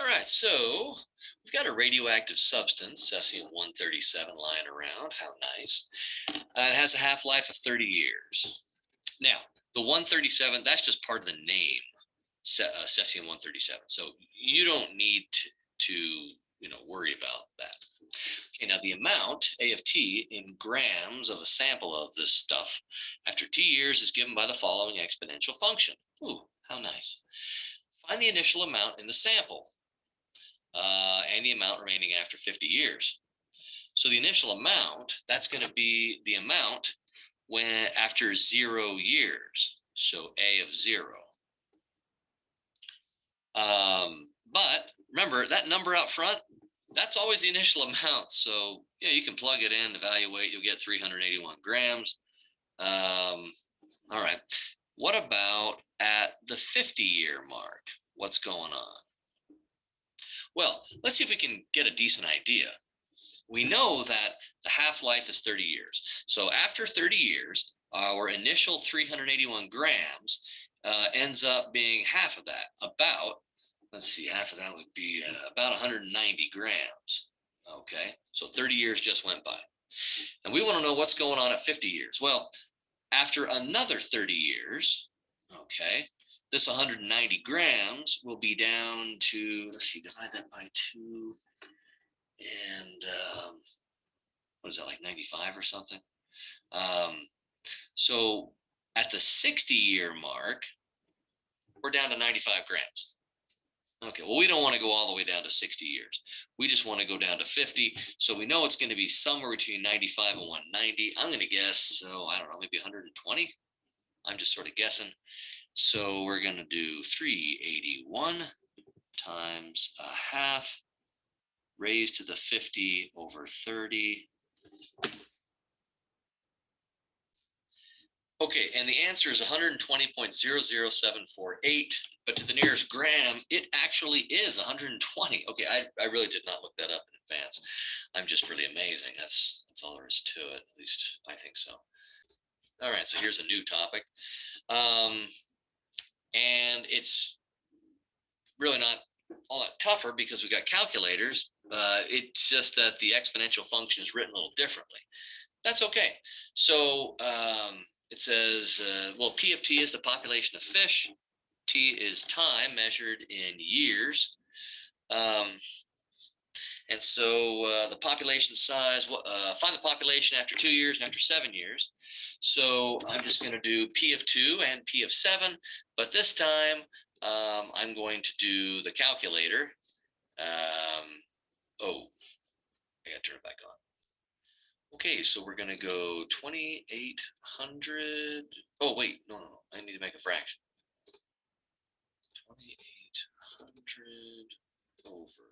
All right, so we've got a radioactive substance, cesium-137, lying around. How nice. It has a half-life of 30 years. Now, the 137, that's just part of the name, cesium-137. So you don't need to worry about that. Okay, now the amount, A of t, in grams of a sample of this stuff after t years is given by the following exponential function. Ooh, how nice. Find the initial amount in the sample and the amount remaining after 50 years. So the initial amount, that's going to be the amount when after 0 years. So A of 0. But remember that number out front, that's always the initial amount. So yeah, you can plug it in, evaluate, you'll get 381 grams. All right. What about at the 50-year mark? What's going on? Well, let's see if we can get a decent idea. We know that the half-life is 30 years. So after 30 years, our initial 381 grams ends up being half of that, about, let's see, half of that would be about 190 grams. Okay, so 30 years just went by. And we want to know what's going on at 50 years. Well, after another 30 years, okay, this 190 grams will be down to, let's see, divide that by 2, and what is that, like 95 or something? So at the 60-year mark, we're down to 95 grams. Okay, well, we don't want to go all the way down to 60 years. We just want to go down to 50. So we know it's going to be somewhere between 95 and 190. I'm going to guess, so I don't know, maybe 120. I'm just sort of guessing. So we're going to do 381 times a half raised to the 50 over 30. Okay, and the answer is 120.00748, but to the nearest gram, it actually is 120. Okay, I really did not look that up in advance. I'm just really amazing. That's all there is to it, at least I think so. All right, so here's a new topic. And it's really not all that tougher because we got calculators. It's just that the exponential function is written a little differently. That's okay. So it says, well, P of t is the population of fish. T is time measured in years. And so the population size, find the population after 2 years and after 7 years. So I'm just going to do P of 2 and P of 7, but this time I'm going to do the calculator. Oh, I got to turn it back on. Okay, so we're going to go 2,800. Oh, wait, no. I need to make a fraction. 2,800 over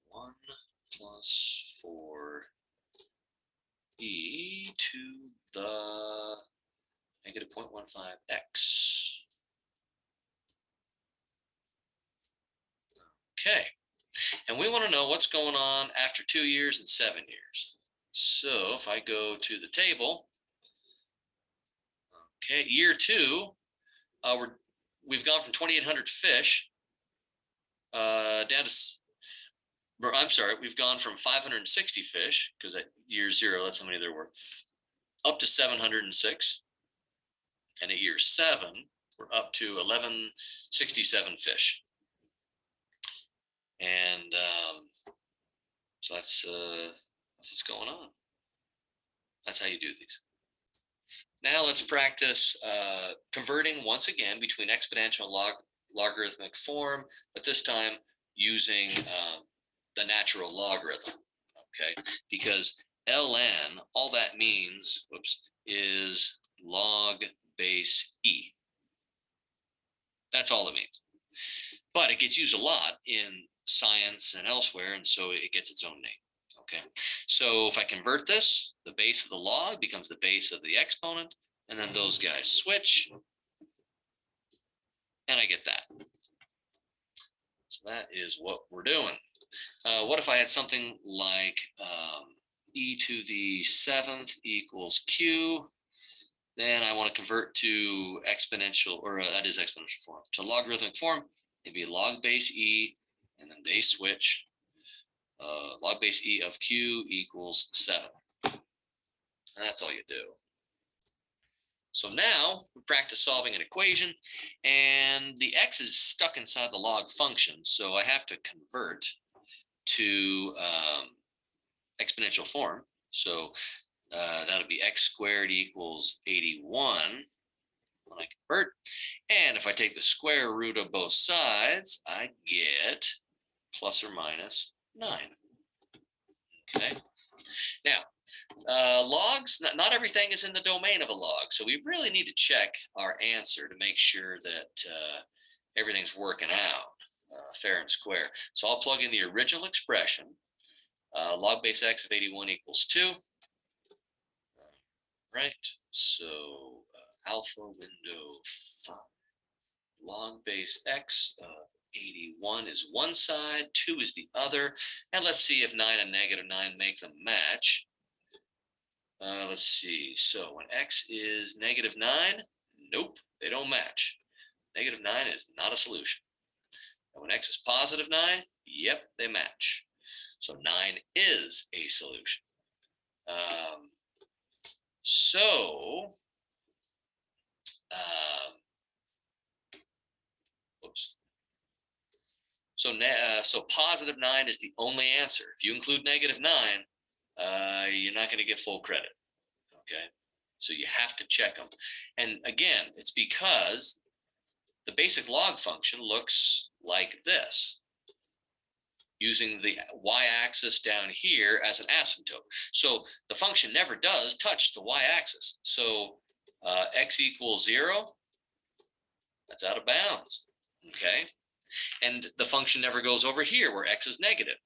1 plus 4e to the negative 0.15x. Okay, and we want to know what's going on after 2 years and 7 years. So if I go to the table, okay, year 2, we've gone from 2,800 fish down to, I'm sorry, we've gone from 560 fish, because at year 0, that's how many there were, up to 706. And at year 7, we're up to 1,167 fish. And so that's what's going on. That's how you do these. Now let's practice converting once again between exponential and logarithmic form, but this time using the natural logarithm, okay? Because ln, all that means, is log base e. That's all it means. But it gets used a lot in science and elsewhere, and so it gets its own name. Okay, so if I convert this, the base of the log becomes the base of the exponent, and then those guys switch, and I get that. So that is what we're doing. What if I had something like e to the 7th equals q? Then I want to convert to exponential, or that is exponential form, to logarithmic form. It'd be log base e, and then and they switch. Log base e of q equals 7. And that's all you do. So now we practice solving an equation, and the x is stuck inside the log function, so I have to convert to exponential form. So that'll be x squared equals 81 when I convert. And if I take the square root of both sides, I get plus or minus 9. Okay. Now, logs, not everything is in the domain of a log, so we really need to check our answer to make sure that everything's working out fair and square. So I'll plug in the original expression. Log base x of 81 equals 2. Right, so alpha window 5. Log base x of 81 is one side, 2 is the other. And let's see if 9 and negative 9 make them match. Let's see. So when x is negative 9, nope, they don't match. Negative 9 is not a solution. And when x is positive 9, yep, they match. So 9 is a solution. So positive 9 is the only answer. If you include negative 9, you're not going to get full credit. Okay, so you have to check them. And again, it's because the basic log function looks like this, using the y-axis down here as an asymptote. So the function never does touch the y-axis. So x equals 0, that's out of bounds. Okay, and the function never goes over here where x is negative.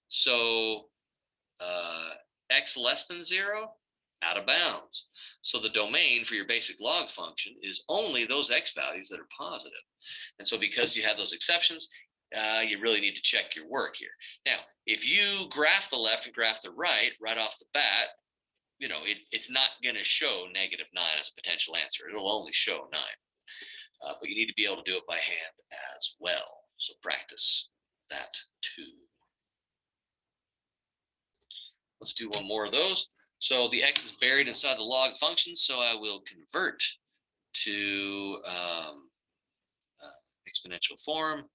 So x less than 0, out of bounds. So the domain for your basic log function is only those x values that are positive. And so because you have those exceptions, you really need to check your work here. Now, if you graph the left and graph the right off the bat, you know, it's not going to show negative 9 as a potential answer. It'll only show 9. But you need to be able to do it by hand as well. So practice that too. Let's do one more of those. So the x is buried inside the log function, so I will convert to exponential form.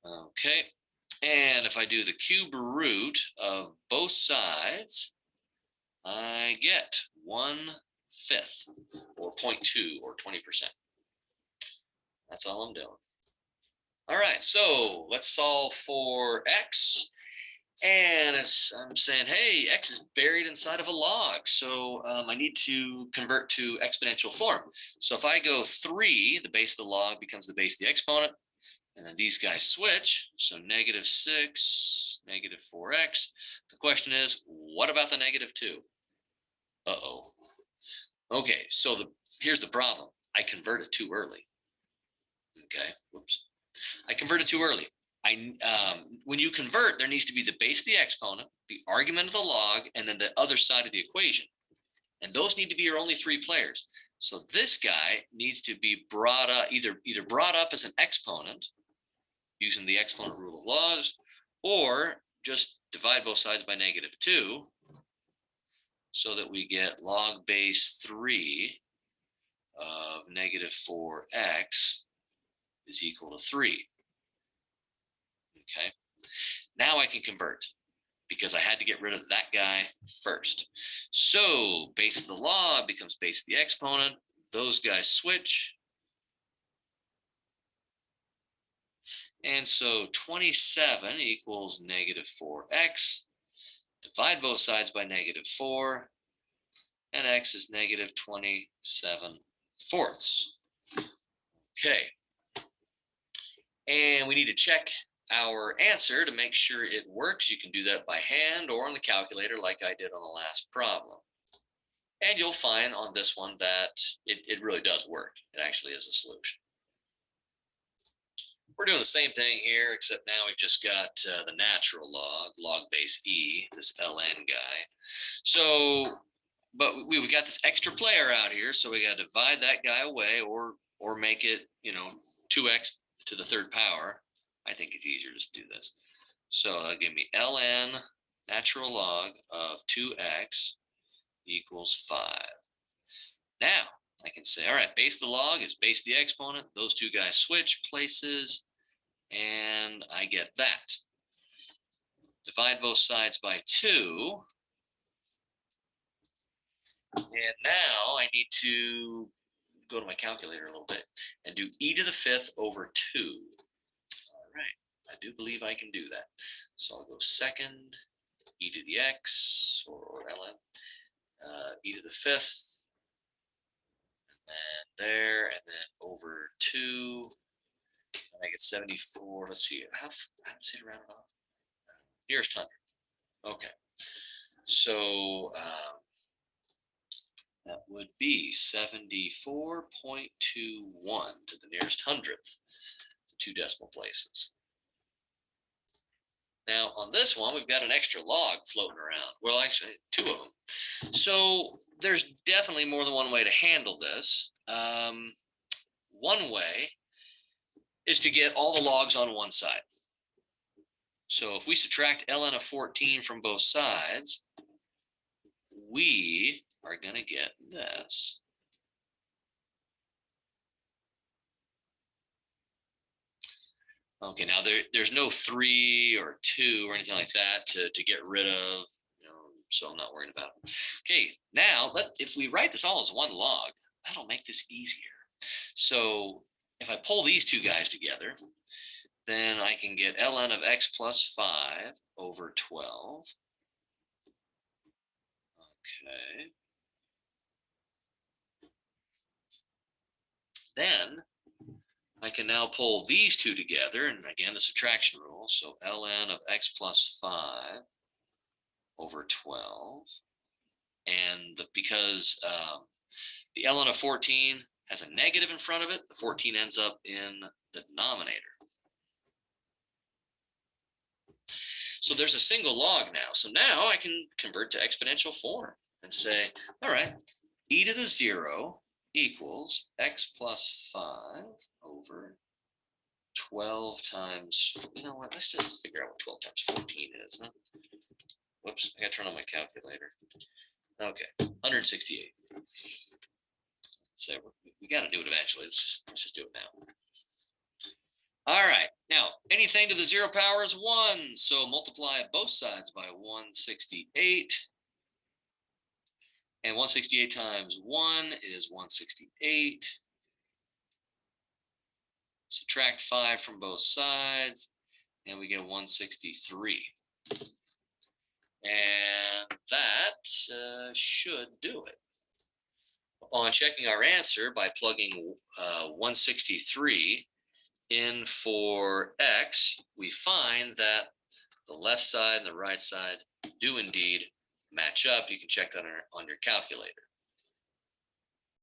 Okay, and if I do the cube root of both sides, I get 1/5 or 0.2 or 20%. That's all I'm doing. All right, so let's solve for x. And I'm saying, hey, x is buried inside of a log, so I need to convert to exponential form. So if I go 3, the base of the log becomes the base of the exponent, and then these guys switch. So -6, -4x. The question is, what about the -2? Uh-oh. Okay, so here's the problem. I converted too early. Okay, whoops. I converted too early. When you convert, there needs to be the base of the exponent, the argument of the log, and then the other side of the equation. And those need to be your only 3 players. So this guy needs to be brought up, either brought up as an exponent using the exponent rule of laws, or just divide both sides by -2 so that we get log base 3 of -4x is equal to 3. Okay, now I can convert because I had to get rid of that guy first. So base of the log becomes base of the exponent. Those guys switch. And so 27 equals -4x. Divide both sides by -4. And x is -27/4. Okay. And we need to check our answer to make sure it works. You can do that by hand or on the calculator like I did on the last problem. And you'll find on this one that it really does work. It actually is a solution. We're doing the same thing here, except now we've just got the natural log base e, this ln guy. So, but we've got this extra player out here, so we got to divide that guy away or make it, 2x to the third power, I think it's easier just to do this. So give me ln natural log of 2x equals 5. Now I can say, all right, base the log is base the exponent. Those two guys switch places, and I get that. Divide both sides by 2. And now I need to go to my calculator a little bit and do e to the 5th over 2. All right, I do believe I can do that. So I'll go second, e to the x, or ln, e to the 5th, and there, and then over 2, and I get 74. Let's see, how does it round off? Nearest hundredth. Okay, so that would be 74.21 to the nearest hundredth, 2 decimal places. Now on this one, we've got an extra log floating around. Well, actually 2 of them. So there's definitely more than one way to handle this. One way is to get all the logs on one side. So if we subtract ln of 14 from both sides, we are going to get this. Okay, now there's no 3 or 2 or anything like that to get rid of, so I'm not worried about it. Okay, now if we write this all as one log, that'll make this easier. So if I pull these two guys together, then I can get ln of x plus 5 over 12. Okay. Then I can now pull these two together, and again, the subtraction rule. So ln of x plus 5 over 12. And because the ln of 14 has a negative in front of it, the 14 ends up in the denominator. So there's a single log now. So now I can convert to exponential form and say, all right, e to the 0 equals x plus 5 over 12 times, you know what, let's just figure out what 12 times 14 is. Huh? Whoops, I got to turn on my calculator. Okay, 168. So we got to do it eventually. Let's just do it now. All right, now anything to the 0 power is 1. So multiply both sides by 168. And 168 times 1 is 168. Subtract 5 from both sides, and we get 163. And that should do it. On checking our answer by plugging 163 in for x, we find that the left side and the right side do indeed match up. You can check that on your calculator.